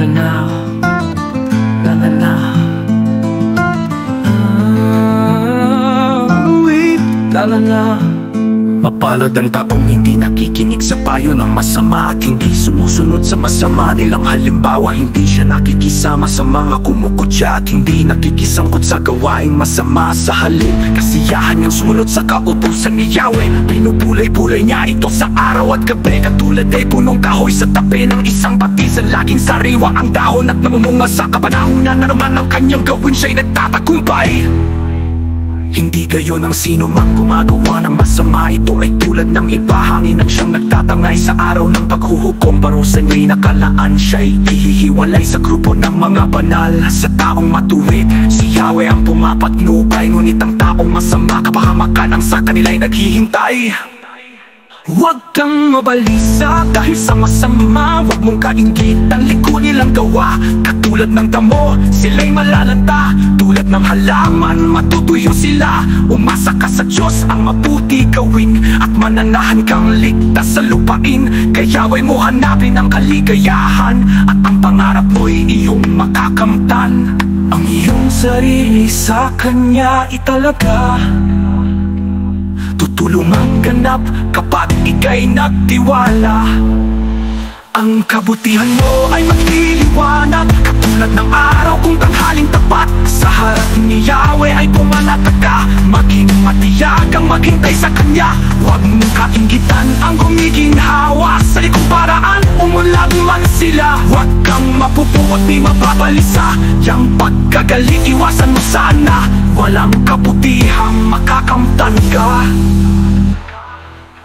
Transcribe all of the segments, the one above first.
now, na na na. Wait, la la la. Mapalad ang taong hindi nakikinig sa payo ng masama at hindi sumusunod sa masama nilang halimbawa. Hindi siya nakikisama sa mga kumukutya at hindi nakikisangkot sa gawaing masama. Sa halip, kasiyahan niyang sumunod sa kautusan ni Yahweh. Pinupulay-pulay niya ito sa araw at gabi, katulad ay punong kahoy sa tabi ng isang batisan. Laging sariwa ang dahon at namumunga sa kapanahunan na naman ang kanyang gawin, siya'y nagtatagumpay. Hindi gayon ang sino mang gumagawa ng masama. Ito ay tulad ng iba, hangin at siyang nagtatangay sa araw ng paghuhukom. Parusa niya'y nakalaan, siya'y ihihiwalay sa grupo ng mga banal. Sa taong matuwid, si Yahweh ang pumapatnubay, ngunit ang taong masama, kapahamakan ang sa kanila'y naghihintay. Huwag kang mabalisa dahil sa masama, huwag mong kainggit ang liko nilang gawa. Katulad ng damo, sila'y malalanta. Tulad ng halaman, matutuyo sila. Umasa ka sa Diyos, ang mabuti gawin, at mananahan kang ligtas sa lupain. Kaya ay mo hanapin ang kaligayahan, at ang pangarap mo'y iyong makakamtan. Ang iyong sarili sa Kanya italaga, tutulungang ganap kapag ika'y nagtiwala. Ang kabutihan mo ay magliliwanag, katulad ng araw kung tanghaling tapat. Sa harap ni Yahweh ay pumanatag, maging matiyag ang maghintay sa Kanya. Huwag mong kainggitan ang gumiginhawa, sa likong paraan umunlad man sila. Huwag kang mapupuot ni mababalisa, yang pagkagalit iwasan mo sana. Walang kabutihang makakamtan ka.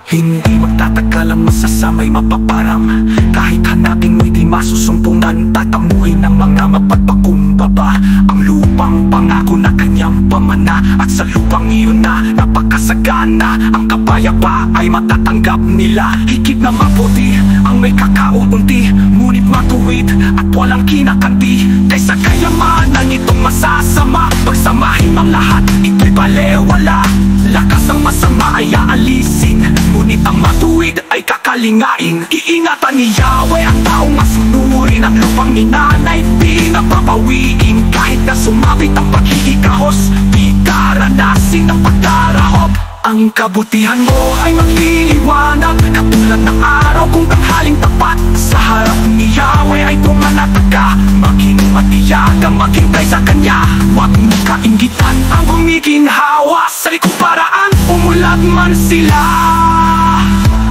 Hindi magtatagal ang masasamay mapaparang, kahit hanapin mo'y di masusumpungan. Tatamuhin ng mga mapagpakumbaba ang lupang pangako na Kanyang pamana. At sa lupang iyon na napakasagana, ang kapayapa ay matatanggap nila. Higit na mabuti ang may kakaunti, ngunit matuwid at walang kinakanti. Kaysa kayamanan itong masasama, pagsamahin ang lahat, ito'y balewala. Lakas ng masama ay aalisin, ngunit ang matuwid ay kakalingain. Iingatan ni Yahweh ang taong masunurin, ang lupang ninanay pinapapawiin. Kahit na sumabit ang pagkikikahos, di daranasin ang pagdarahop. Ang kabutihan mo ay magliliwanag, katulad ng araw kung tanghaling tapat. Sa harap ni Yahweh ay pumanatag, maging matiyag ang maghintay sa Kanya. Huwag mo kainggitan ang gumiginhawa, sa likong paraan umulat man sila.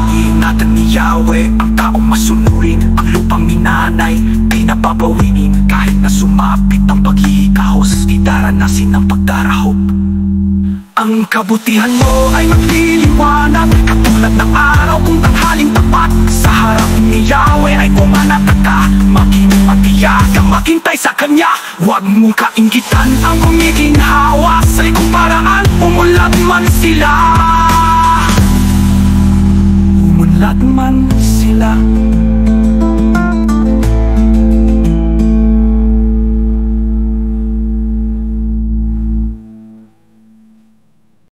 Iingatan ni Yahweh ang taong masunurin, ang lupang ninanay pinapapawiin. Kahit na sumapit ang paghihikahos, di daranasin ang pagdarahop. Ang kabutihan mo ay magliliwanag, katulad ng araw kung tanghaling tapat. Sa harap ni Yahweh ay pumanatag, maging matiyag ang maghintay sa Kanya. Huwag mong kainggitan ang gumiginhawa, sa likong paraan umunlad man sila. Umunlad man